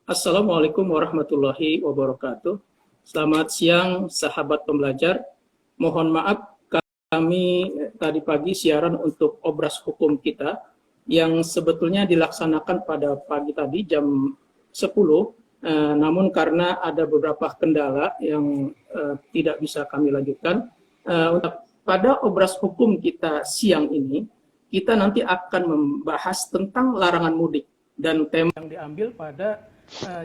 Assalamualaikum warahmatullahi wabarakatuh. Selamat siang, sahabat pembelajar. Mohon maaf, kami tadi pagi siaran untuk obras hukum kita yang sebetulnya dilaksanakan pada pagi tadi jam 10, namun karena ada beberapa kendala yang tidak bisa kami lanjutkan. Pada obras hukum kita siang ini, kita nanti akan membahas tentang larangan mudik dan tema yang diambil pada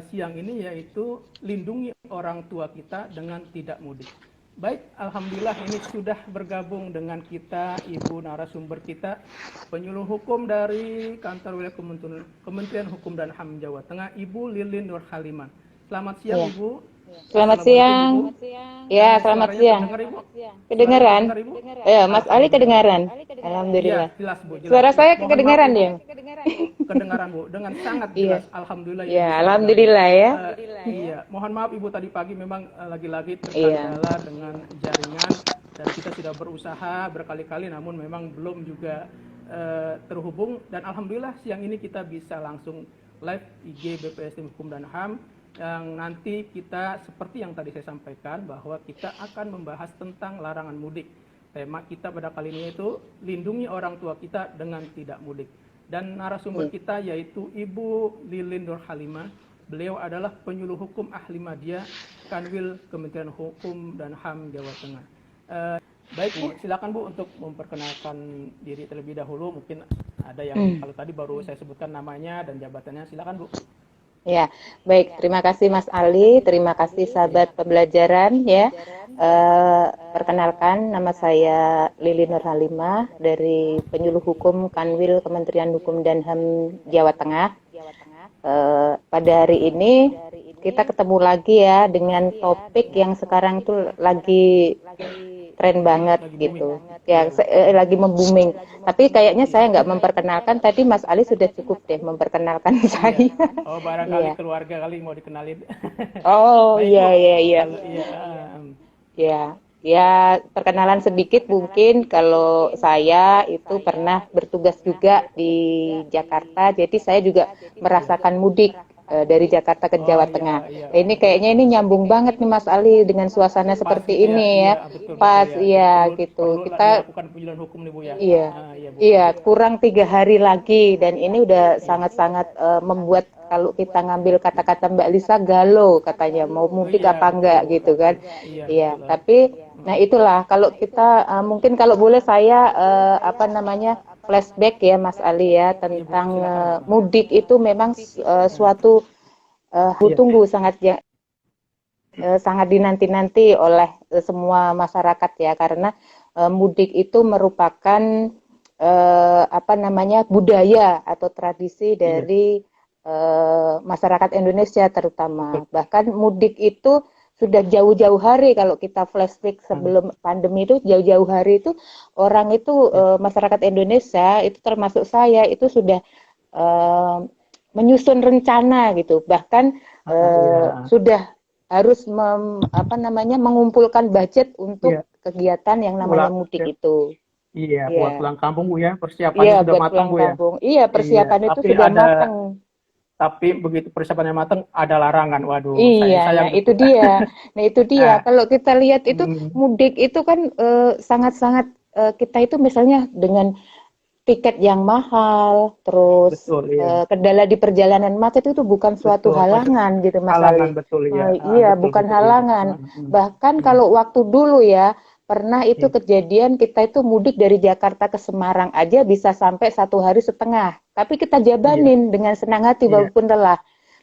siang ini yaitu lindungi orang tua kita dengan tidak mudik. Baik, alhamdulillah ini sudah bergabung dengan kita Ibu narasumber kita, penyuluh hukum dari Kantor Wilayah Kementerian Hukum dan HAM Jawa Tengah, Ibu Lilin Nur Halimah. Selamat siang, Ya. Ibu. Selamat siang. Ibu. Ya, selamat siang. Kedengar, Ibu? Kedengaran? Kedengar, Ibu? Mas Ali kedengaran? Iya, Alhamdulillah. jelas, Bu. Jelas. Suara saya Mohon kedengaran, maaf, ya? Kedengaran, Bu, dengan sangat Iya. jelas. Alhamdulillah. Ya, alhamdulillah ya. Iya, mohon maaf Ibu tadi pagi memang lagi-lagi Iya. terkendala dengan jaringan dan kita sudah berusaha berkali-kali namun memang belum juga terhubung, dan alhamdulillah siang ini kita bisa langsung live IG BPSDM Hukum dan HAM yang nanti kita seperti yang tadi saya sampaikan bahwa kita akan membahas tentang larangan mudik. Tema kita pada kali ini itu lindungi orang tua kita dengan tidak mudik. Dan narasumber kita yaitu Ibu Lilin Nur Halimah. Beliau adalah penyuluh hukum ahli media Kanwil Kementerian Hukum dan HAM Jawa Tengah. Baik Bu, silakan Bu untuk memperkenalkan diri terlebih dahulu. Mungkin ada yang kalau tadi baru saya sebutkan namanya dan jabatannya. Silakan Bu. Ya, baik. Terima kasih Mas Ali, terima kasih sahabat pembelajaran ya. Perkenalkan, nama saya Lili Nur Halimah dari penyuluh hukum Kanwil Kementerian Hukum dan HAM Jawa Tengah. Pada hari ini kita ketemu lagi ya dengan topik yang sekarang tuh lagi tren banget gitu ya, lagi membuming. Tapi kayaknya saya nggak memperkenalkan, tadi Mas Ali sudah cukup deh memperkenalkan saya. Oh, barangkali keluarga kali mau dikenalin. Oh, iya. Iya. Ya, perkenalan sedikit mungkin. Kalau saya itu pernah bertugas juga di Jakarta, jadi saya juga merasakan mudik dari Jakarta ke Jawa Tengah. Ini kayaknya ini nyambung banget nih Mas Ali dengan suasana seperti ini ya. Pas ya gitu. Kita bukan penyuluhan hukum nih Bu ya. Iya, kurang 3 hari lagi dan ini udah sangat-sangat membuat kalau kita ngambil kata-kata Mbak Lisa galau katanya mau mudik apa enggak gitu kan. Iya, tapi nah itulah kalau kita mungkin kalau boleh saya flashback ya Mas Ali ya tentang mudik itu memang suatu tunggu sangat dinanti-nanti oleh semua masyarakat ya, karena mudik itu merupakan budaya atau tradisi dari masyarakat Indonesia terutama. Bahkan mudik itu sudah jauh-jauh hari, kalau kita flashback sebelum pandemi itu jauh-jauh hari itu orang itu masyarakat Indonesia itu termasuk saya itu sudah menyusun rencana gitu, bahkan sudah harus mengumpulkan budget untuk kegiatan yang namanya mudik itu. Iya, buat pulang kampung Bu ya, persiapannya sudah matang Bu ya. Iya, persiapan itu sudah matang. Tapi begitu persiapannya matang ada larangan, waduh. Iya, itu dia. Nah itu dia. Kalau kita lihat itu mudik itu kan sangat-sangat kita itu misalnya dengan tiket yang mahal, terus kendala di perjalanan macet itu bukan suatu halangan gitu Mas Ali. Iya, bukan halangan. Bahkan kalau waktu dulu ya, pernah itu kejadian kita itu mudik dari Jakarta ke Semarang aja bisa sampai 1 hari setengah. Tapi kita jabanin dengan senang hati walaupun lelah.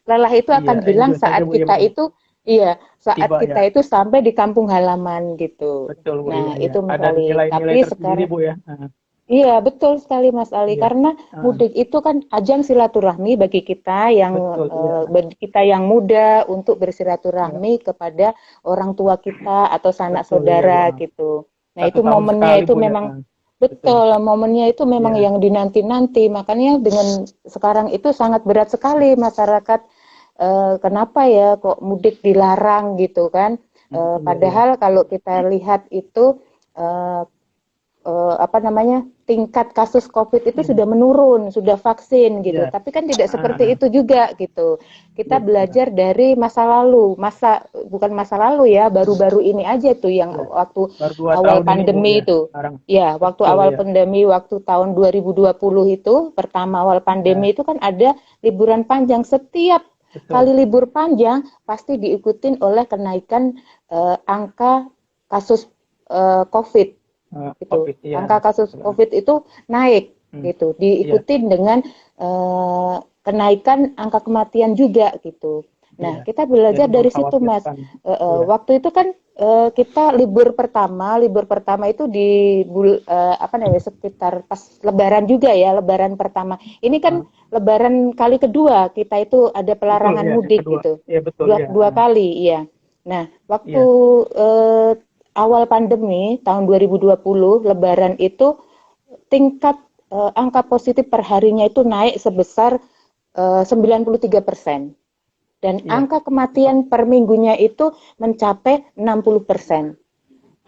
Lelah itu akan hilang saat kita itu itu sampai di kampung halaman gitu. Betul, Bu, nah, iya. itu Mas Ada Ali. Tapi sekarang Bu ya. Iya, betul sekali Mas Ali. Karena mudik itu kan ajang silaturahmi bagi kita yang muda untuk bersilaturahmi kepada orang tua kita atau sanak saudara gitu. Nah, itu momennya itu memang betul, momennya itu memang yang dinanti-nanti. Makanya dengan sekarang itu sangat berat sekali masyarakat. Kenapa ya kok mudik dilarang gitu kan? Padahal kalau kita lihat itu tingkat kasus COVID itu sudah menurun, sudah vaksin gitu. Iya. Tapi kan tidak seperti itu juga gitu. Kita belajar dari masa lalu, bukan masa lalu ya, baru-baru ini aja tuh yang waktu Baru 2 awal tahun ini, Bu, pandemi ya, itu. sekarang. Ya, waktu Betul, awal ya. pandemi, waktu tahun 2020 itu, pertama awal pandemi itu kan ada liburan panjang. Setiap kali libur panjang pasti diikutin oleh kenaikan angka kasus COVID. Gitu. COVID, ya. Angka kasus COVID itu naik gitu, diikutin dengan kenaikan angka kematian juga gitu. Nah, kita belajar dari situ, Mas. Waktu itu kan kita libur pertama itu di sekitar pas Lebaran juga ya, Lebaran pertama. Ini kan Lebaran kali kedua kita itu ada pelarangan mudik gitu. Ya, betul, dua kali, iya. Nah, waktu awal pandemi tahun 2020 Lebaran itu tingkat angka positif per harinya itu naik sebesar 93%. Dan angka kematian per minggunya itu mencapai 60%.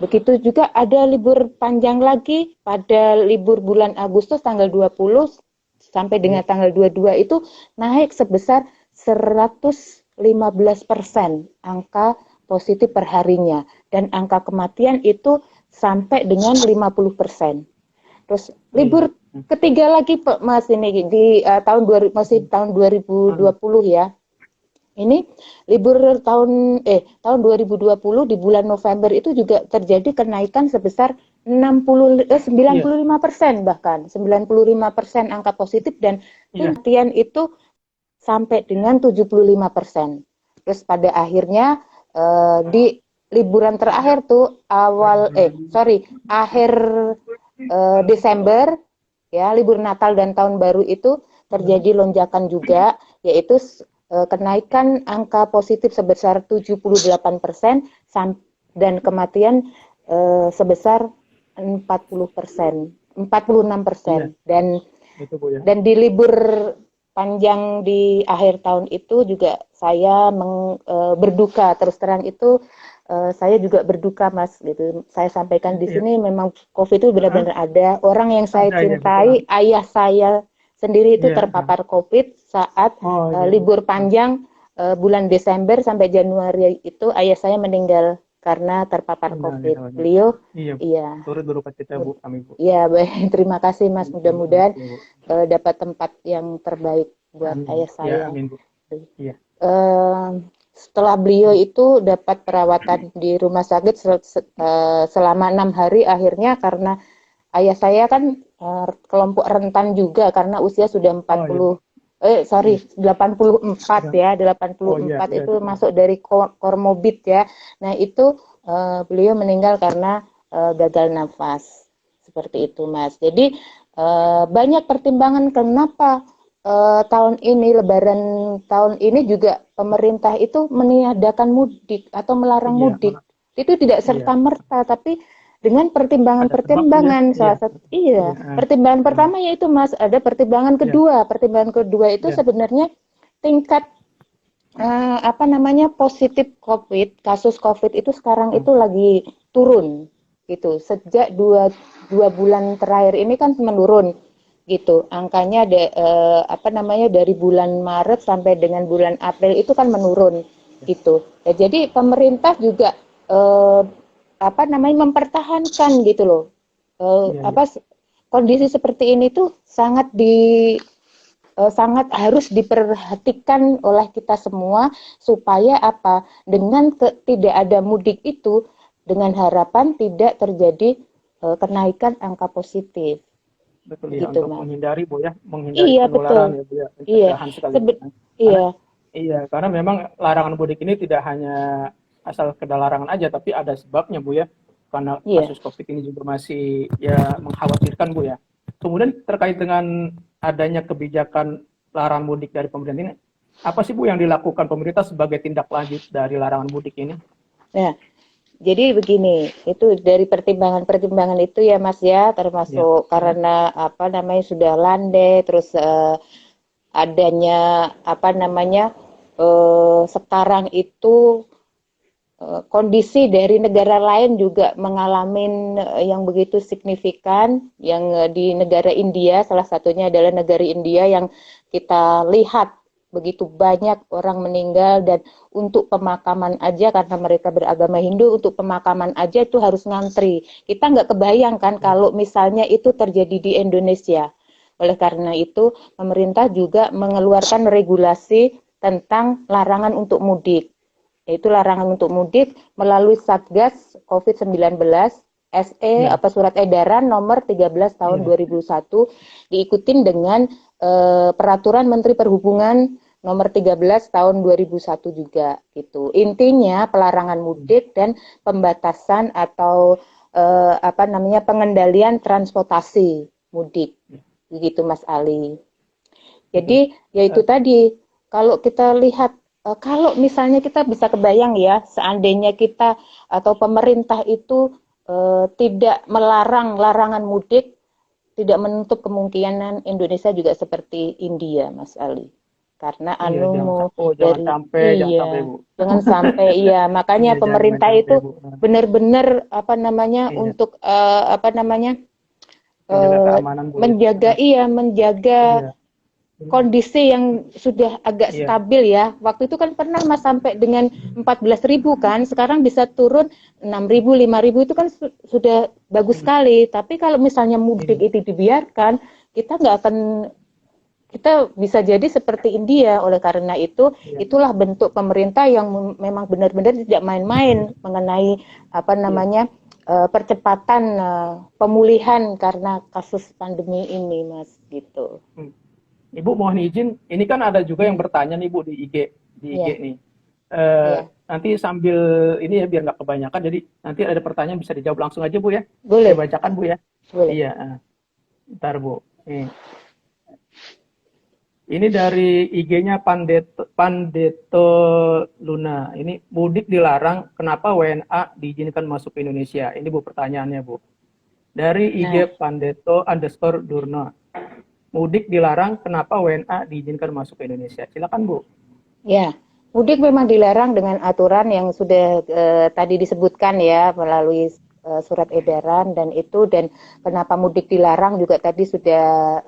Begitu juga ada libur panjang lagi pada libur bulan Agustus tanggal 20 sampai dengan tanggal 22 itu naik sebesar 115% angka positif per harinya. Dan angka kematian itu sampai dengan 50%. Terus libur ketiga lagi Mas ini di tahun 2020 ya. Ini libur tahun 2020 di bulan November itu juga terjadi kenaikan sebesar 95% bahkan 95% angka positif dan kematian itu sampai dengan 75%. Terus pada akhirnya di liburan terakhir tuh akhir Desember ya, libur Natal dan Tahun Baru itu terjadi lonjakan juga, yaitu kenaikan angka positif sebesar 78% dan kematian sebesar 46%. Dan di libur panjang di akhir tahun itu juga saya berduka, terus terang itu saya juga berduka, Mas, gitu. Saya sampaikan di sini memang COVID itu benar-benar ada. Orang yang saya cintai, ayah saya sendiri itu terpapar COVID saat libur panjang bulan Desember sampai Januari itu ayah saya meninggal karena terpapar COVID. Beliau turut berduka cita, Bu, kami, Bu. Iya, baik. Terima kasih, Mas. Mudah-mudahan dapat tempat yang terbaik buat ayah saya. Amin, Bu. Setelah beliau itu dapat perawatan di rumah sakit selama 6 hari, akhirnya karena ayah saya kan kelompok rentan juga karena usia sudah 84 ya, 84 itu masuk dari komorbid ya. Nah, itu beliau meninggal karena gagal nafas. Seperti itu, Mas. Jadi banyak pertimbangan kenapa tahun ini, Lebaran tahun ini juga pemerintah itu meniadakan mudik atau melarang mudik. Itu tidak serta-merta, tapi dengan pertimbangan-pertimbangan. Pertimbangan pertama yaitu, Mas, ada pertimbangan kedua. Pertimbangan kedua itu sebenarnya tingkat positif COVID, kasus COVID itu sekarang itu lagi turun gitu. Sejak dua bulan terakhir ini kan menurun gitu. Angkanya dari bulan Maret sampai dengan bulan April itu kan menurun gitu. Ya, jadi pemerintah juga mempertahankan gitu loh. Kondisi seperti ini tuh sangat harus diperhatikan oleh kita semua supaya dengan tidak ada mudik itu dengan harapan tidak terjadi kenaikan angka positif. Betul ya, gitu, untuk Mas. menghindari, Bu, ya, penularan, betul. ya, Bu, ya, pencegahan karena memang larangan mudik ini tidak hanya asal larangan aja, tapi ada sebabnya, Bu, ya, karena kasus COVID ini juga masih mengkhawatirkan, Bu, ya. Kemudian terkait dengan adanya kebijakan larangan mudik dari pemerintah ini, apa sih, Bu, yang dilakukan pemerintah sebagai tindak lanjut dari larangan mudik ini? Nah, jadi begini, itu dari pertimbangan-pertimbangan itu ya, Mas, ya, termasuk karena sudah landai, terus adanya sekarang itu kondisi dari negara lain juga mengalami yang begitu signifikan, yang di negara India, salah satunya adalah negara India yang kita lihat begitu banyak orang meninggal, dan untuk pemakaman aja karena mereka beragama Hindu, untuk pemakaman aja itu harus ngantri. Kita nggak kebayangkan kalau misalnya itu terjadi di Indonesia. Oleh karena itu, pemerintah juga mengeluarkan regulasi tentang larangan untuk mudik, yaitu larangan untuk mudik melalui Satgas COVID-19 SE apa surat edaran nomor 13 tahun 2001, diikutin dengan peraturan Menteri Perhubungan nomor 13 tahun 2001 juga gitu. Intinya pelarangan mudik dan pembatasan atau pengendalian transportasi mudik. Begitu Mas Ali. Jadi yaitu tadi, kalau kita lihat, kalau misalnya kita bisa kebayang ya, seandainya kita atau pemerintah itu tidak melarang larangan mudik, tidak menutup kemungkinan Indonesia juga seperti India, Mas Ali. Karena jangan sampai iya, makanya pemerintah itu benar-benar untuk menjaga kondisi yang sudah agak stabil ya. Waktu itu kan pernah Mas sampai dengan 14.000 kan, sekarang bisa turun 6.000, 5.000, itu kan sudah bagus sekali. Tapi kalau misalnya mudik itu dibiarkan, kita bisa jadi seperti India. Oleh karena itu, itulah bentuk pemerintah yang memang benar-benar tidak main-main mengenai percepatan pemulihan karena kasus pandemi ini, Mas, gitu. Ibu mohon izin, ini kan ada juga yang bertanya nih Bu di IG nih. Nanti sambil ini ya biar nggak kebanyakan, jadi nanti ada pertanyaan bisa dijawab langsung aja Bu ya. Boleh. Saya bacakan Bu ya. Boleh. Iya. Ntar Bu. Ini dari IG-nya Pandeto Luna. Ini mudik dilarang, kenapa WNA diizinkan masuk ke Indonesia? Ini Bu pertanyaannya Bu. Dari IG Pandeto_Durna. Mudik dilarang, kenapa WNA diizinkan masuk ke Indonesia? Silakan Bu. Ya, mudik memang dilarang dengan aturan yang sudah tadi disebutkan ya, melalui surat edaran dan kenapa mudik dilarang juga tadi sudah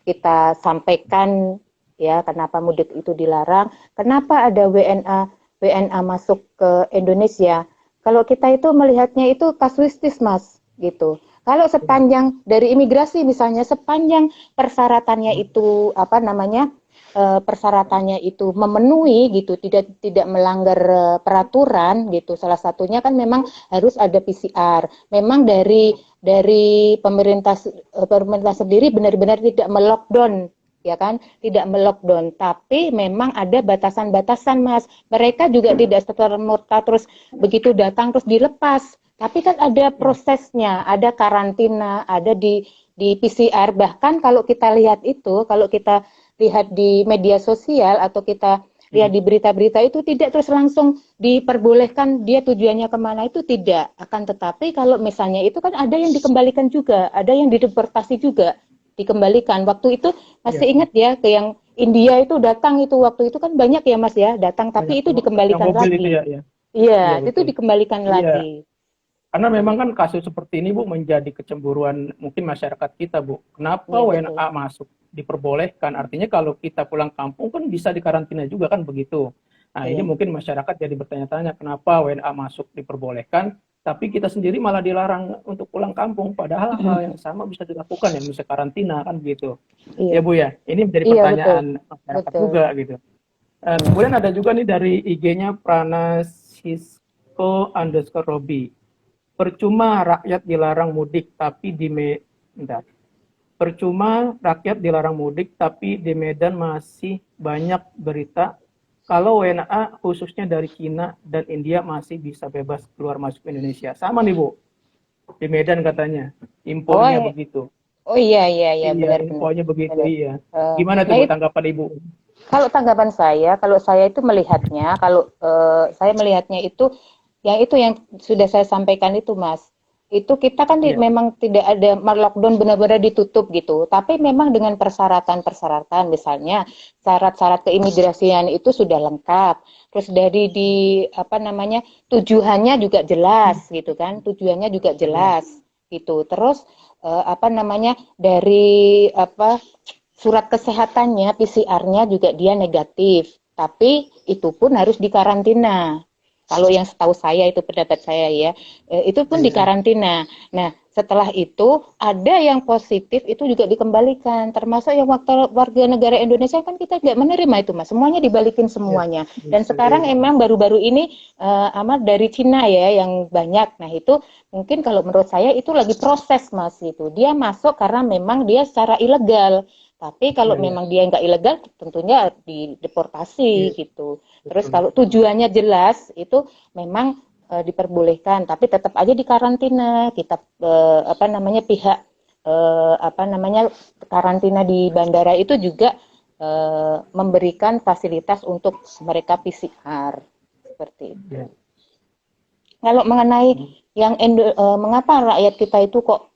kita sampaikan ya, kenapa mudik itu dilarang. Kenapa ada WNA masuk ke Indonesia? Kalau kita itu melihatnya itu kasuistis, Mas, gitu. Kalau sepanjang dari imigrasi misalnya, sepanjang persyaratannya itu persyaratannya itu memenuhi gitu, tidak melanggar peraturan gitu. Salah satunya kan memang harus ada PCR. Memang dari pemerintah sendiri benar-benar tidak melockdown, ya kan? Tidak melockdown, tapi memang ada batasan-batasan, Mas. Mereka juga tidak serta-merta terus begitu datang terus dilepas. Tapi kan ada prosesnya, ada karantina, ada di PCR. Bahkan kalau kita lihat di media sosial atau kita lihat di berita-berita itu tidak terus langsung diperbolehkan dia tujuannya kemana, itu tidak. Akan tetapi kalau misalnya itu kan ada yang dikembalikan juga, ada yang dideportasi juga, dikembalikan. Waktu itu masih ingat ya, ke yang India itu datang itu, waktu itu kan banyak ya Mas ya, datang tapi itu dikembalikan lagi. Iya, itu dikembalikan lagi. Karena memang kan kasus seperti ini Bu menjadi kecemburuan mungkin masyarakat kita Bu. Kenapa WNA masuk diperbolehkan? Artinya kalau kita pulang kampung kan bisa dikarantina juga kan begitu. Nah ini mungkin masyarakat jadi bertanya-tanya kenapa WNA masuk diperbolehkan, tapi kita sendiri malah dilarang untuk pulang kampung. Padahal hal yang sama bisa dilakukan ya, misalnya karantina kan begitu. Ya Bu ya, ini menjadi pertanyaan masyarakat juga gitu. Kemudian ada juga nih dari IG-nya Pranasisco_Robi. Percuma rakyat dilarang mudik tapi di Medan masih banyak berita kalau WNA khususnya dari Cina dan India masih bisa bebas keluar masuk Indonesia. Sama nih Bu, di Medan katanya impornya begitu. Oh iya benar. Impornya begitu iya. Gimana tuh Bu tanggapan Ibu? Kalau tanggapan saya, itu melihatnya, saya melihatnya itu yang sudah saya sampaikan itu Mas. itu kita kan Iya. memang tidak ada lockdown benar-benar ditutup gitu, tapi memang dengan persyaratan-persyaratan, misalnya syarat-syarat keimigrasian itu sudah lengkap, terus dari di apa namanya tujuannya juga jelas gitu kan, tujuannya juga Iya. jelas gitu, terus apa namanya dari apa surat kesehatannya PCR-nya juga dia negatif, tapi itu pun harus dikarantina. Kalau yang setahu saya itu pendapat saya ya, itu pun Iya. dikarantina. Nah, setelah itu ada yang positif itu juga dikembalikan, termasuk yang warga negara Indonesia kan kita tidak menerima itu mas, semuanya dibalikin Iya. semuanya. Dan Bisa, iya, sekarang betul. emang baru-baru ini amat dari Cina ya yang banyak. Nah itu mungkin kalau menurut saya itu lagi proses mas itu. Dia masuk karena memang dia secara ilegal. Tapi kalau Iya, iya. memang dia nggak ilegal, tentunya Iya, dideportasi gitu. Terus betul, kalau betul. tujuannya jelas, itu memang diperbolehkan, tapi tetap aja dikarantina. Kita apa namanya pihak apa namanya karantina di bandara itu juga memberikan fasilitas untuk mereka PCR seperti itu. Iya. Kalau mengenai yang mengapa rakyat kita itu kok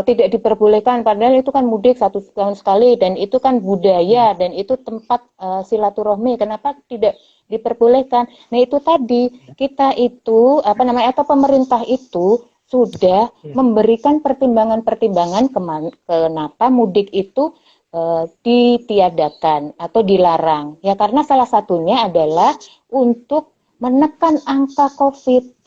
tidak diperbolehkan, padahal itu kan mudik 1 tahun sekali dan itu kan budaya dan itu tempat silaturahmi, kenapa tidak diperbolehkan? Nah itu tadi kita itu apa namanya atau pemerintah itu sudah Iya. memberikan pertimbangan-pertimbangan kenapa mudik itu ditiadakan atau dilarang. Ya karena salah satunya adalah untuk menekan angka COVID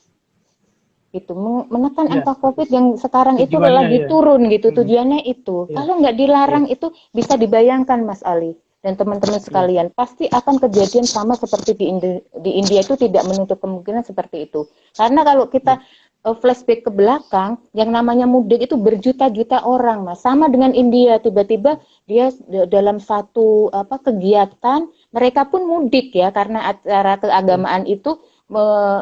gitu, menekan Iya, angka betul. COVID yang sekarang itu Tujuannya lagi ya. turun gitu, Hmm. tujuannya itu. Iya. Kalau nggak Iya. dilarang itu bisa dibayangkan Mas Ali dan teman-teman Iya. sekalian, pasti akan kejadian sama seperti di India itu tidak menutup kemungkinan seperti itu. Karena kalau Iya. kita flashback ke belakang, yang namanya mudik itu berjuta-juta orang, Mas. Sama dengan India, tiba-tiba dia dalam satu apa kegiatan, mereka pun mudik ya karena acara Iya. keagamaan itu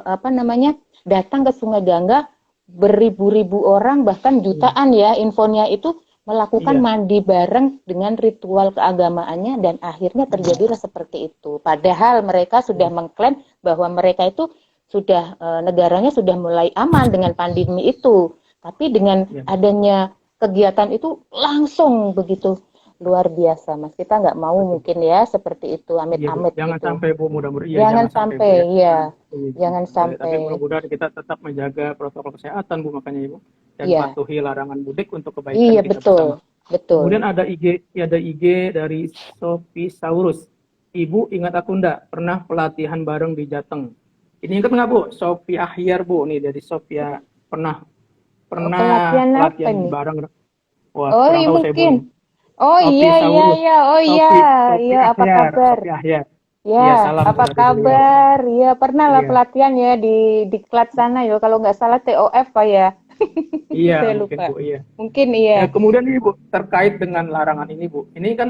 apa namanya datang ke Sungai Gangga beribu-ribu orang bahkan Iya. jutaan ya infonya itu melakukan Iya. mandi bareng dengan ritual keagamaannya dan akhirnya Hmm. terjadilah seperti itu. Padahal mereka sudah Iya. mengklaim bahwa mereka itu sudah negaranya sudah mulai aman dengan pandemi itu. Tapi dengan Iya. adanya kegiatan itu langsung begitu luar biasa, Mas. Kita nggak mau Betul. mungkin ya seperti itu, Iya, Bu. amit-amit Jangan gitu. sampai, Bu, mudah-mudahan. Iya, Jangan jangan sampai, Bu, ya. sampai, ya, Iya, jangan tapi sampai. mudah-mudahan kita tetap menjaga protokol kesehatan, Bu, makanya Ibu, dan Iya, patuhi larangan mudik untuk kebaikan iya kita betul, bersama. betul. Kemudian ada IG dari Sophie Saurus. Ibu ingat aku enggak pernah pelatihan bareng di Jateng? Ini ingat nggak, Bu? Sophie Ahyar, Bu, nih dari Sophia pernah Oh, pernah pelatihan apa pelatihan nih? bareng. Wah, Oh, kurang iya tahu saya, Bu, mungkin. nih. Oh Sophie iya, iya, Saurus. iya. Oh iya, iya. Sophie Apa Ahyar, kabar? Sophie Ahyar. Iya, Ya, salam, Bu, apa dari beliau. kabar? Ya, pernah lah Iya. pelatihan ya di klat sana ya. Kalau nggak salah TOF Pak ya. Iya, Saya mungkin, lupa. Bu, iya. Mungkin iya. Kemudian ini, Bu, terkait dengan larangan ini, Bu. Ini kan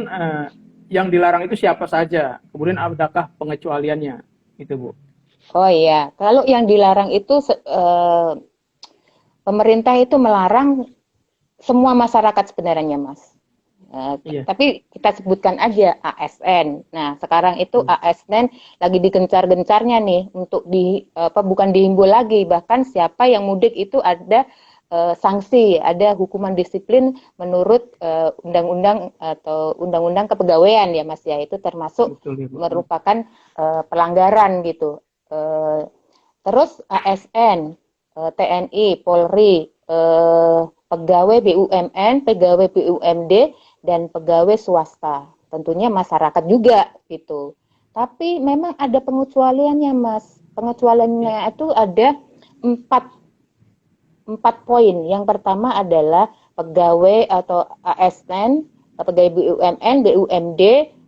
yang dilarang itu siapa saja? Kemudian adakah pengecualiannya? Itu, Bu. Oh iya, kalau yang dilarang itu pemerintah itu melarang semua masyarakat sebenarnya, Mas. Iya. Tapi kita sebutkan aja ASN. Nah, sekarang itu Hmm. ASN lagi digencar-gencarnya nih untuk bukan dihimbau lagi, bahkan siapa yang mudik itu ada sanksi, ada hukuman disiplin menurut undang-undang atau undang-undang kepegawaian ya Mas ya, itu termasuk Betul, ya, Bu. merupakan pelanggaran gitu. Terus ASN, TNI, Polri, pegawai BUMN, pegawai BUMD, dan pegawai swasta. Tentunya masyarakat juga gitu. Tapi memang ada pengecualiannya, Mas. Ya. Pengecualiannya itu ada empat poin. Yang pertama adalah pegawai atau ASN, pegawai BUMN, BUMD,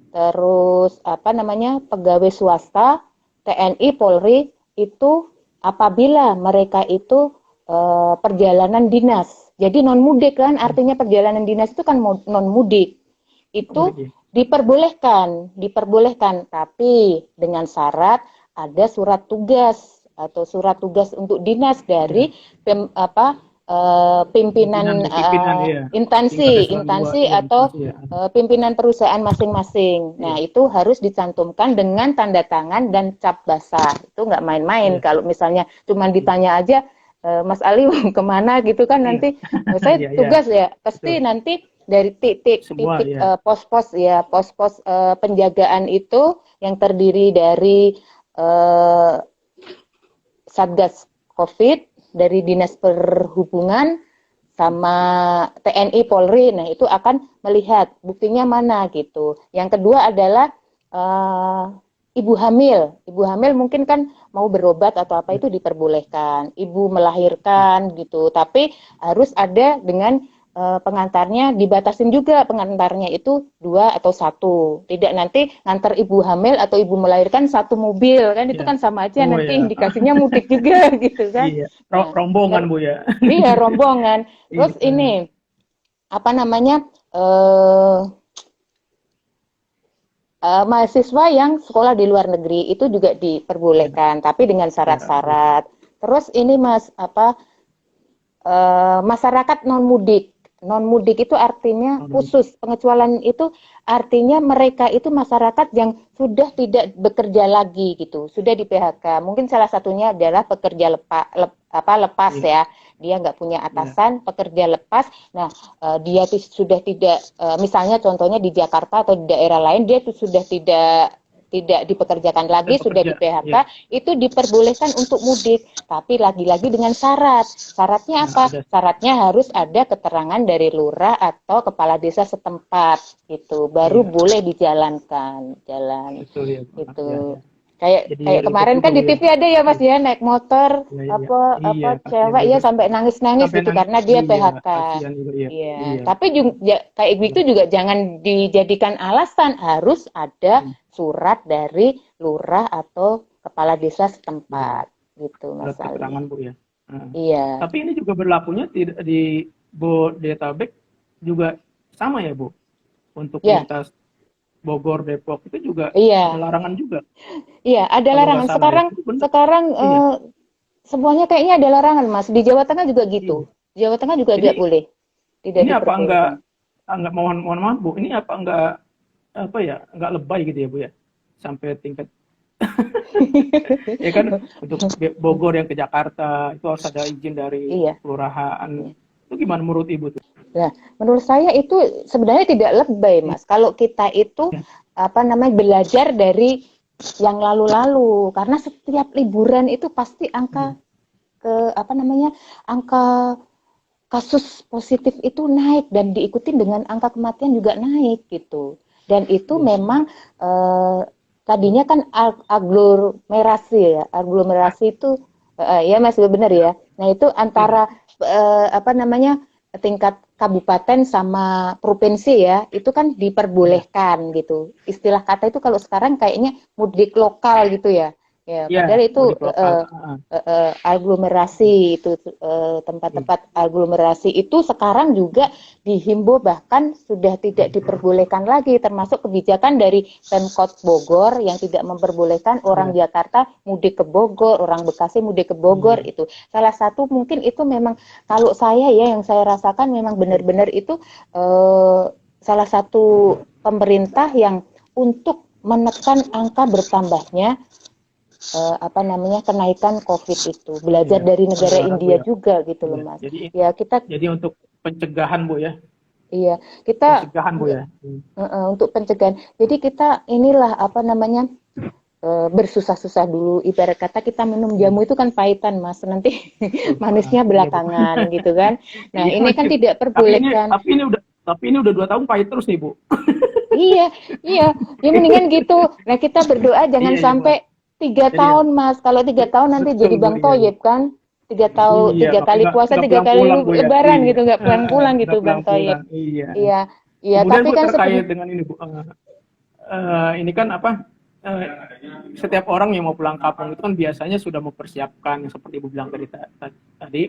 terus apa namanya pegawai swasta, TNI, Polri itu apabila mereka itu perjalanan dinas. Jadi non mudik kan, artinya perjalanan dinas itu kan non mudik. Itu Mudik, ya. diperbolehkan, tapi dengan syarat ada surat tugas atau surat tugas untuk dinas Ya. dari pimpinan Iya. Tingkat instansi eselon 2, iya, atau instansi, ya. pimpinan perusahaan masing-masing. Nah, Iya. itu harus dicantumkan dengan tanda tangan dan cap basah. Itu nggak main-main. Iya. Kalau misalnya cuma ditanya aja, Mas Ali mau kemana gitu kan nanti saya Iya, iya, tugas ya pasti betul. nanti dari titik Semua titik ya. pos-pos ya pos-pos penjagaan itu yang terdiri dari eh, Satgas COVID dari Dinas Perhubungan sama TNI Polri. Nah, itu akan melihat buktinya mana gitu. Yang kedua adalah ibu hamil. Ibu hamil mungkin kan mau berobat atau apa itu diperbolehkan. Ibu melahirkan gitu. Tapi harus ada dengan pengantarnya dibatasin juga pengantarnya itu 2 atau 1. Tidak nanti ngantar ibu hamil atau ibu melahirkan 1 mobil kan itu Ya. kan sama aja Oh nanti ya. indikasinya mudik juga gitu kan. Iya. Nah, Rombongan Bu ya. iya rombongan. Terus Iya. ini apa namanya eh mahasiswa yang sekolah di luar negeri itu juga Ya. diperbolehkan, tapi dengan Ya. syarat-syarat. Terus ini Mas apa masyarakat non mudik. Non mudik itu artinya khusus pengecualian itu artinya mereka itu masyarakat yang sudah tidak bekerja lagi gitu, sudah di PHK. Mungkin salah satunya adalah pekerja lepas Iya. ya. Dia nggak punya Iya. atasan, pekerja lepas. Nah, dia sudah tidak, misalnya contohnya di Jakarta atau di daerah lain, dia sudah tidak dipekerjakan Dan lagi, sudah di pekerja. PHK, Iya. itu diperbolehkan untuk mudik, tapi lagi-lagi dengan syarat. Syaratnya Nah, apa? ada. Syaratnya harus ada keterangan dari lurah atau kepala desa setempat, gitu. Baru Iya. boleh dijalankan, jalan, Betul ya. Ya, gitu. ya. Kayak Jadi kayak ribet kemarin juga kan Bu di ya. TV ada ya Mas Iya. ya naik motor Iya, iya. Iya, apa kasihan cewek ya juga. sampai nangis-nangis Sampai gitu nangis. karena dia Iya, PHK. kasihan juga ya. Iya, Iya. tapi juga kayak gitu juga jangan dijadikan alasan, harus ada Hmm. surat dari lurah atau kepala desa Iya. setempat gitu Surat Mas Ali. keterangan Bu ya. Heeh. Iya. Tapi ini juga berlakunya tidak di Bodetabek juga sama ya Bu? Untuk Ya, lintas Bogor, Depok itu juga ada iya. larangan juga. Iya, ada Kalau nggak larangan. salah ya. Sekarang Itu benar. sekarang Iya. semuanya kayaknya ada larangan, Mas. Di Jawa Tengah juga Iya. gitu. Jawa Tengah juga tidak Ini boleh, tidak ini apa diperbolehkan. enggak mohon mohon maaf Bu, ini apa enggak apa ya, enggak lebay gitu ya Bu ya? Sampai tingkat ya kan untuk Bogor yang ke Jakarta itu harus ada izin dari Iya. kelurahan. Iya. Itu gimana menurut Ibu tuh? Nah, menurut saya itu sebenarnya tidak lebay, Mas. Kalau kita itu Ya. apa namanya belajar dari yang lalu-lalu, karena setiap liburan itu pasti Iya. angka apa namanya angka kasus positif itu naik dan diikuti dengan angka kematian juga naik gitu. Dan itu Iya. memang tadinya kan aglomerasi itu ya Mas benar ya. Nah itu Iya. antara apa namanya tingkat kabupaten sama provinsi ya itu kan Iya. diperbolehkan gitu. Istilah kata itu kalau sekarang kayaknya mudik lokal gitu ya. Ya, Iya, padahal itu mudik lokal. aglomerasi itu Iya. tempat-tempat aglomerasi itu sekarang juga dihimbau bahkan sudah tidak diperbolehkan lagi termasuk kebijakan dari Pemkot Bogor yang tidak memperbolehkan orang Iya. Jakarta mudik ke Bogor, orang Bekasi mudik ke Bogor Iya. itu. Salah satu mungkin itu memang kalau saya ya yang saya rasakan memang benar-benar itu salah satu pemerintah yang untuk menekan angka bertambahnya apa namanya kenaikan COVID itu belajar Iya. dari negara Penularan Bu India ya. juga gitu loh Iya. Mas. Jadi Ya kita jadi untuk pencegahan Bu ya. iya kita Pencegahan Bu ya. untuk pencegahan. Jadi kita inilah apa namanya bersusah-susah dulu. Ibarat kata kita minum Iya. jamu itu kan pahitan Mas. Nanti Betul. manisnya Iya Bu. belakangan gitu kan. Nah Iya. ini kan tidak perbolehkan. Tapi ini udah 2 tahun pahit terus nih Bu. Iya, iya. Ya mendingan gitu. Nah kita berdoa jangan Iya, iya Bu. sampai 3 tahun Mas. Kalau 3 tahun nanti Betul jadi Bu. Bang Iya, iya. Toyib kan. 3 tahun, Iya, 3 kali puasa, nggak 3 kali pulang-pulang Bu ya. lebaran Iya. gitu, nggak pulang-pulang Nggak gitu Bang Toyib. pulang-pulang. Iya. Iya, iya. Kemudian Tapi Bu kan terkait sebenarnya, dengan ini Bu. Ini kan apa? eh, Setiap orang yang mau pulang kampung itu kan biasanya sudah mempersiapkan seperti Ibu bilang tadi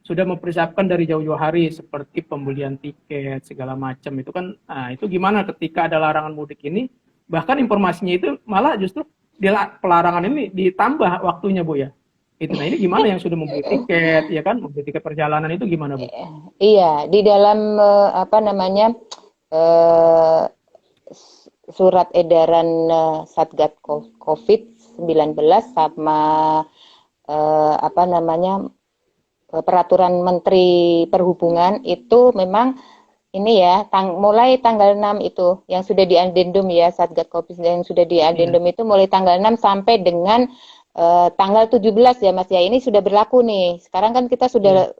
sudah mempersiapkan dari jauh-jauh hari seperti pembelian tiket segala macam itu kan. Nah, itu gimana ketika ada larangan mudik ini? Bahkan informasinya itu malah justru pelarangan ini ditambah waktunya Bu ya. Itu nah ini gimana yang sudah membeli tiket ya kan, membeli tiket perjalanan itu gimana Bu? iya di dalam apa namanya eh, surat edaran Satgas COVID-19 sama apa namanya peraturan Menteri Perhubungan itu memang ini ya, mulai tanggal 6 itu yang sudah diadendum ya, Satgas Covid yang sudah diadendum itu mulai tanggal 6 sampai dengan tanggal 17 ya Mas ya. Ini sudah berlaku nih. Sekarang kan kita sudah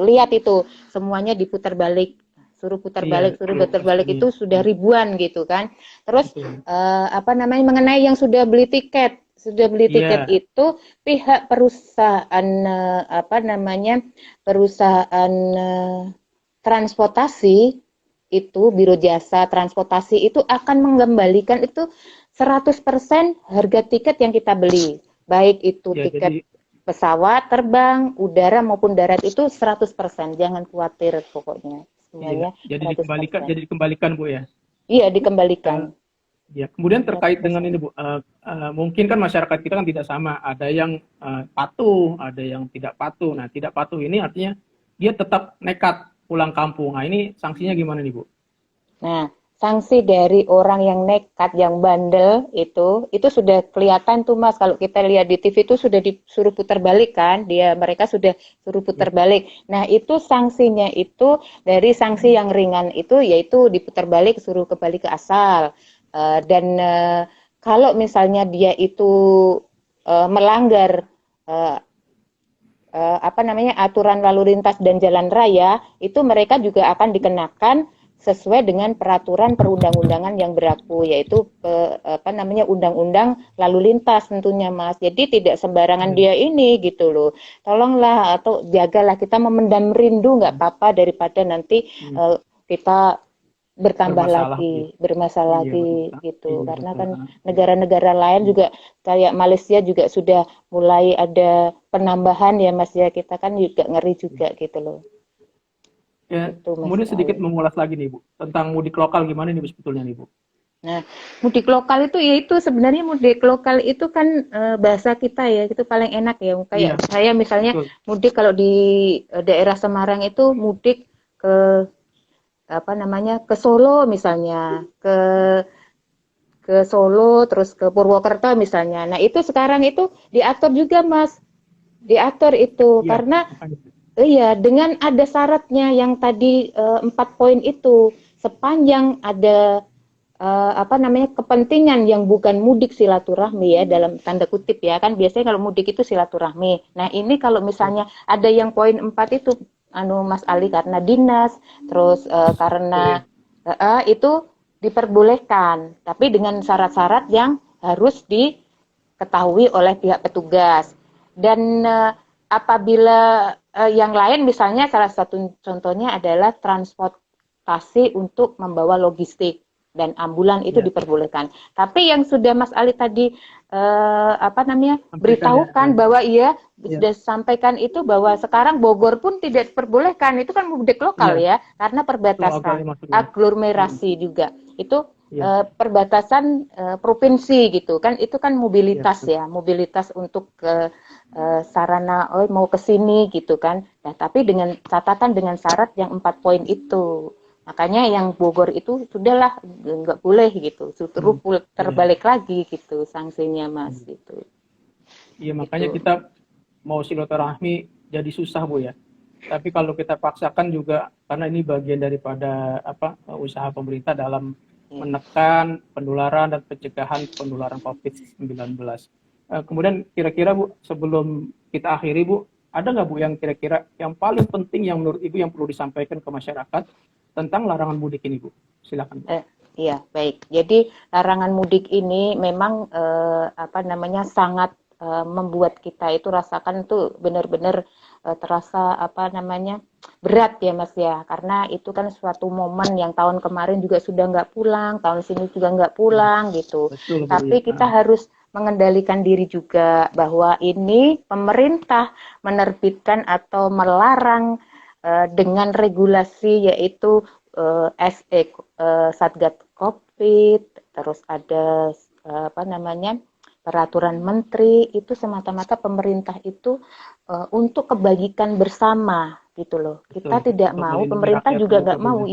lihat itu semuanya diputar balik. Suruh putar balik, suruh putar balik itu sudah ribuan gitu kan. Terus apa namanya mengenai yang sudah beli tiket itu pihak perusahaan apa namanya perusahaan transportasi itu Biro Jasa Transportasi itu akan mengembalikan itu 100% harga tiket yang kita beli. Baik itu tiket pesawat, terbang, udara maupun darat itu 100%. Jangan khawatir pokoknya. Semuanya jadi dikembalikan Bu ya. Iya, dikembalikan. Ya, kemudian terkait dengan ini Bu, mungkin kan masyarakat kita kan tidak sama, ada yang patuh, ada yang tidak patuh. Nah, tidak patuh ini artinya dia tetap nekat pulang kampung. Nah, ini sanksinya gimana nih Bu? Nah, sanksi dari orang yang nekat, yang bandel itu sudah kelihatan tuh Mas. Kalau kita lihat di TV itu sudah disuruh putar balik kan, mereka sudah suruh putar balik. Nah, itu sanksinya itu dari sanksi yang ringan itu yaitu diputar balik, suruh kembali ke asal. Dan kalau misalnya dia itu melanggar apa namanya aturan lalu lintas dan jalan raya, itu mereka juga akan dikenakan sesuai dengan peraturan perundang-undangan yang berlaku, yaitu apa namanya undang-undang lalu lintas tentunya Mas. Jadi tidak sembarangan dia ini gitu loh. Tolonglah atau jagalah, kita memendam rindu nggak apa-apa daripada nanti kita bermasalah lagi gitu. Karena kan negara-negara lain juga kayak Malaysia juga sudah mulai ada penambahan ya Mas ya, kita kan juga ngeri juga gitu loh. Ya, gitu, kemudian sedikit mengulas lagi nih Bu tentang mudik lokal, gimana nih Bu sebetulnya nih Bu? Nah, mudik lokal itu yaitu sebenarnya mudik lokal itu kan bahasa kita ya, itu paling enak ya. Kayak saya misalnya mudik kalau di daerah Semarang itu mudik ke apa namanya ke Solo misalnya, ke Solo terus ke Purwokerto misalnya. Nah, itu sekarang itu diatur juga Mas. Diatur itu karena iya, dengan ada syaratnya yang tadi 4 poin itu, sepanjang ada apa namanya kepentingan yang bukan mudik silaturahmi ya dalam tanda kutip ya, kan biasanya kalau mudik itu silaturahmi. Nah, ini kalau misalnya ada yang poin 4 itu Mas Ali karena dinas, terus karena itu diperbolehkan, tapi dengan syarat-syarat yang harus diketahui oleh pihak petugas. Dan apabila yang lain misalnya salah satu contohnya adalah transportasi untuk membawa logistik dan ambulan itu diperbolehkan. Tapi yang sudah Mas Ali tadi apa namanya beritahukan bahwa sudah sampaikan itu bahwa sekarang Bogor pun tidak diperbolehkan, itu kan mudik lokal ya karena perbatasan aglomerasi juga itu perbatasan provinsi gitu kan, itu kan mobilitas mobilitas untuk sarana mau ke sini gitu kan. Nah, tapi dengan catatan dengan syarat yang 4 poin itu. Makanya yang Bogor itu sudahlah nggak boleh gitu, suruh terbalik lagi gitu sanksinya Mas gitu. Iya, makanya kita mau silaturahmi jadi susah Bu ya. Tapi kalau kita paksakan juga karena ini bagian daripada usaha pemerintah dalam menekan penularan dan pencegahan penularan COVID-19. Kemudian kira-kira Bu, sebelum kita akhiri Bu, ada nggak Bu yang kira-kira yang paling penting yang menurut Ibu yang perlu disampaikan ke masyarakat tentang larangan mudik ini Bu? Silakan Bu. Iya, baik. Jadi larangan mudik ini memang apa namanya sangat membuat kita itu rasakan tuh benar-benar terasa apa namanya berat ya Mas ya, karena itu kan suatu momen yang tahun kemarin juga sudah nggak pulang, tahun sini juga nggak pulang gitu. Betul, tapi kita harus mengendalikan diri juga bahwa ini pemerintah menerbitkan atau melarang dengan regulasi yaitu SE Satgas Covid, terus ada apa namanya peraturan menteri, itu semata-mata pemerintah itu untuk kebajikan bersama gitu loh. Kita tidak mau, pemerintah juga nggak mau,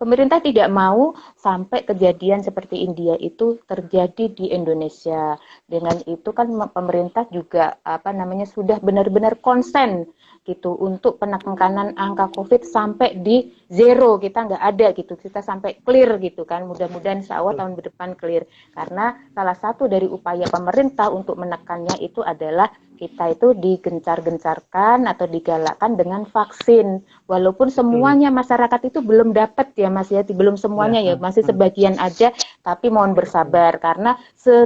pemerintah tidak mau sampai kejadian seperti India itu terjadi di Indonesia. Dengan itu kan pemerintah juga apa namanya sudah benar-benar konsen gitu untuk penekanan angka COVID sampai di zero, kita nggak ada gitu, kita sampai clear gitu kan, mudah-mudahan insya Allah tahun depan clear, karena salah satu dari upaya pemerintah untuk menekannya itu adalah kita itu digencar-gencarkan atau digalakkan dengan vaksin, walaupun semuanya masyarakat itu belum dapat ya Mas ya, belum semuanya ya, masih sebagian aja, tapi mohon bersabar karena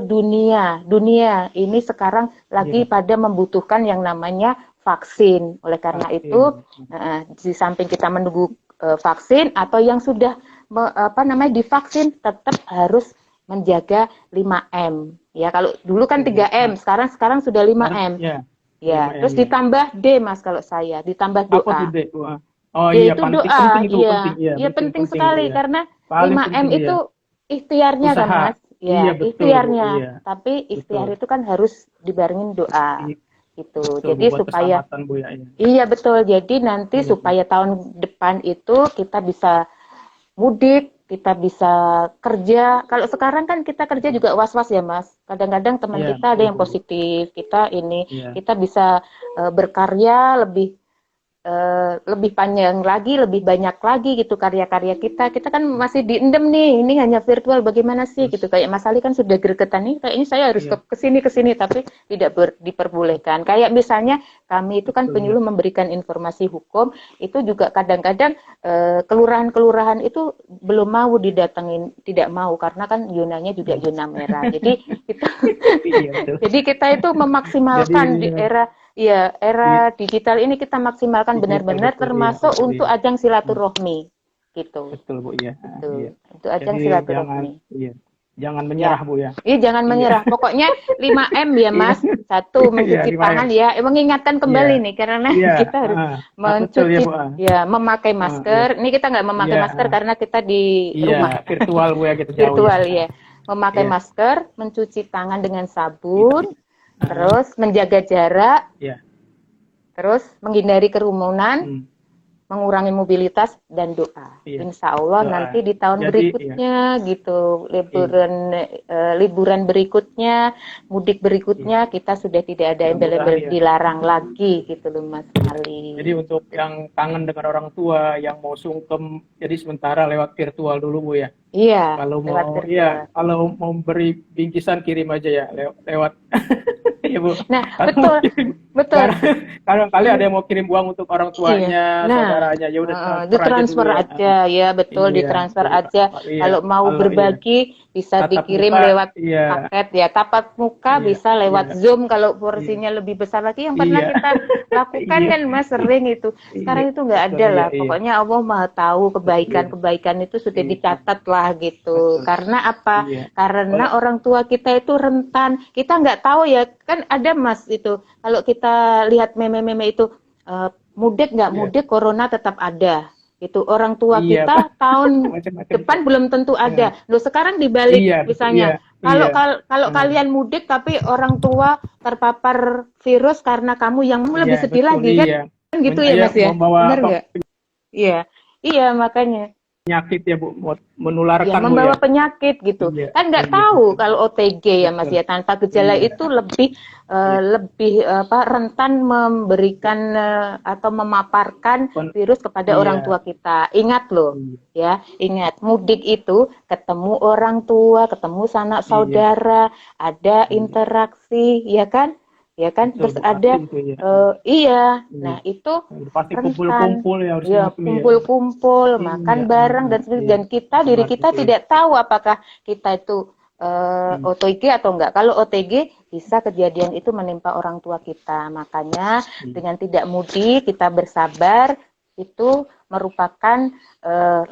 dunia ini sekarang lagi pada membutuhkan yang namanya vaksin. Oleh karena itu, di samping kita menunggu vaksin atau yang sudah divaksin, tetap harus menjaga 5M. Ya, kalau dulu kan 3M, sekarang sudah 5M. Ya, terus ditambah D Mas kalau saya, ditambah doa. Apa tuh D? Oh D iya, itu penting, doa. penting itu, Iya, penting. Iya, iya penting sekali iya. karena Paling 5M penting, itu iya. ikhtiarnya kan Usaha. Mas. Ya, Iya, betul, ikhtiarnya. Bu, iya. Tapi ikhtiar Betul. itu kan harus dibarengin doa. Gitu. Betul, Jadi buat supaya keselamatan, Bu, ya. iya betul. Jadi nanti supaya tahun depan itu kita bisa mudik, kita bisa kerja. Kalau sekarang kan kita kerja juga was-was ya Mas. Kadang-kadang teman Iya, kita ada betul, yang Bu. positif, kita ini Iya. kita bisa berkarya lebih panjang lagi, lebih banyak lagi gitu karya-karya kita. Kita kan masih diendem nih, ini hanya virtual, bagaimana sih gitu. Kayak Mas Ali kan sudah gregetan nih, kayaknya saya harus ke sini, tapi tidak diperbolehkan. Kayak misalnya kami itu kan penyuluh memberikan informasi hukum, itu juga kadang-kadang kelurahan-kelurahan itu belum mau didatengin, tidak mau karena kan zonanya juga zona merah. Jadi kita jadi kita itu memaksimalkan di era digital ini, kita maksimalkan benar-benar termasuk untuk ajang silaturahmi gitu. Betul, Bu, ya. Gitu. Untuk ajang Jadi silaturahmi. Jangan menyerah, Bu, ya. Iya, jangan menyerah. Pokoknya 5M ya, Mas. Satu, mencuci tangan ya. Mengingatkan kembali nih karena kita harus mencuci memakai masker. Ini kita nggak memakai masker karena kita di rumah. Virtual, Bu, ya, gitu. Virtual ya. Memakai masker, mencuci tangan dengan sabun, terus menjaga jarak, terus menghindari kerumunan, mengurangi mobilitas dan doa. Insya Allah nanti di tahun berikutnya gitu, liburan berikutnya, mudik berikutnya kita sudah tidak ada embel-embel dilarang lagi gitu loh Mas Ali. Jadi untuk yang kangen dengan orang tua, yang mau sungkem, jadi sementara lewat virtual dulu, Bu, ya. Iya. Kalau mau beri bingkisan kirim aja ya lewat. Ya, Bu. Nah, betul. Kadang-kali ada yang mau kirim uang untuk orang tuanya, saudaranya, ya udah ditransfer aja, ya betul, ditransfer aja. Kalau mau berbagi bisa dikirim lewat paket ya, tatap muka bisa lewat Zoom kalau porsinya lebih besar lagi. Yang pernah kita lakukan kan Mas, sering itu. Sekarang itu nggak ada lah. Pokoknya Allah Maha tahu kebaikan itu sudah dicatat lah gitu. Karena apa? Karena orang tua kita itu rentan. Kita nggak tahu ya, kan ada Mas itu. Kalau kita lihat meme-meme itu mudik nggak mudik, corona tetap ada. Itu orang tua kita tahun depan belum tentu ada. Loh sekarang dibalik misalnya. Kalau kalian mudik tapi orang tua terpapar virus karena kamu yang lebih sedih lagi kan? Gitu ya Mas ya. Benar nggak? Iya makanya. Penyakit ya Bu, menularkan membawa penyakit gitu. Kan nggak tahu kalau OTG ya Mas ya, tanpa gejala itu lebih rentan memberikan atau memaparkan virus kepada orang tua kita. Ingat loh ya, ingat mudik itu ketemu orang tua, ketemu sanak saudara, ada interaksi ya kan? Ya kan, terus ada nah itu pasti kumpul-kumpul ya, harus kumpul-kumpul, makan bareng dan sebagainya. Dan diri kita tidak tahu apakah kita itu OTG atau enggak. Kalau OTG bisa kejadian itu menimpa orang tua kita. Makanya dengan tidak mudik, kita bersabar, itu merupakan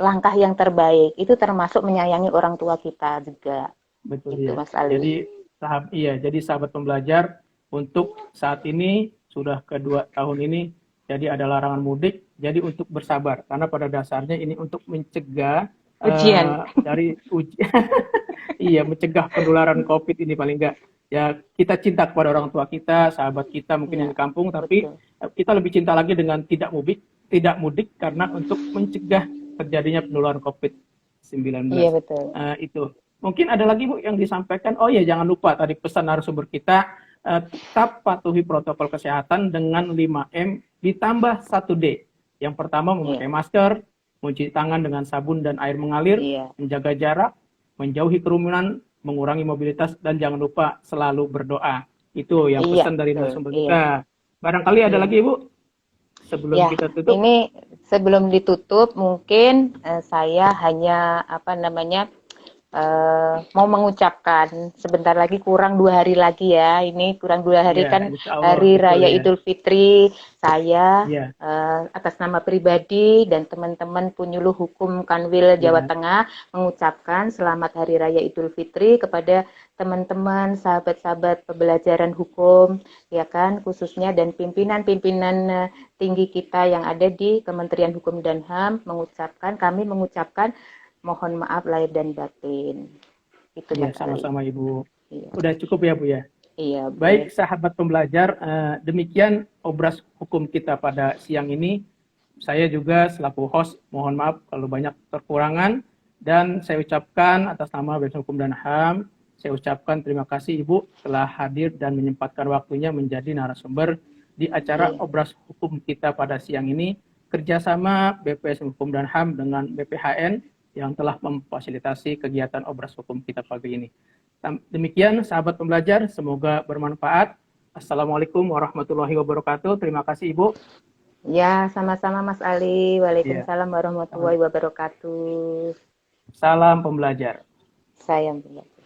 langkah yang terbaik. Itu termasuk menyayangi orang tua kita juga. Betul gitu, Mas Ali. Jadi sahabat pembelajar, untuk saat ini sudah kedua tahun ini, jadi ada larangan mudik, jadi untuk bersabar, karena pada dasarnya ini untuk mencegah mencegah penularan COVID ini paling enggak. Ya kita cinta kepada orang tua kita, sahabat kita mungkin yang di kampung, tapi kita lebih cinta lagi dengan tidak mudik karena untuk mencegah terjadinya penularan COVID-19. Iya betul. Itu. Mungkin ada lagi Bu yang disampaikan. Oh ya, jangan lupa tadi pesan narasumber kita. tetap patuhi protokol kesehatan dengan 5M ditambah 1D. Yang pertama memakai masker, mencuci tangan dengan sabun dan air mengalir, menjaga jarak, menjauhi kerumunan, mengurangi mobilitas, dan jangan lupa selalu berdoa. Itu yang pesan dari narasumber kita. Barangkali ada lagi Ibu sebelum kita tutup. Ini sebelum ditutup mungkin saya hanya mau mengucapkan sebentar lagi, kurang 2 hari lagi ya. Ini kurang 2 hari kan Hari Raya Idul Fitri. Saya atas nama pribadi dan teman-teman Penyuluh Hukum Kanwil Jawa Tengah mengucapkan selamat Hari Raya Idul Fitri kepada teman-teman, sahabat-sahabat pembelajaran hukum, ya kan, khususnya dan pimpinan-pimpinan tinggi kita yang ada di Kementerian Hukum dan HAM. Kami mengucapkan mohon maaf lahir dan batin. Itu sama-sama Ibu. Udah cukup ya Bu ya? Iya. Baik sahabat pembelajar, demikian obras hukum kita pada siang ini. Saya juga selaku host mohon maaf kalau banyak kekurangan, dan saya ucapkan atas nama BEM Hukum dan HAM, saya ucapkan terima kasih Ibu telah hadir dan menyempatkan waktunya menjadi narasumber di acara obras hukum kita pada siang ini, kerjasama BPS Hukum dan HAM dengan BPHN yang telah memfasilitasi kegiatan obras hukum kita pagi ini. Demikian sahabat pembelajar, semoga bermanfaat. Assalamualaikum warahmatullahi wabarakatuh. Terima kasih Ibu. Ya, sama-sama Mas Ali. Waalaikumsalam warahmatullahi wabarakatuh. Salam pembelajar. Salam pembelajar.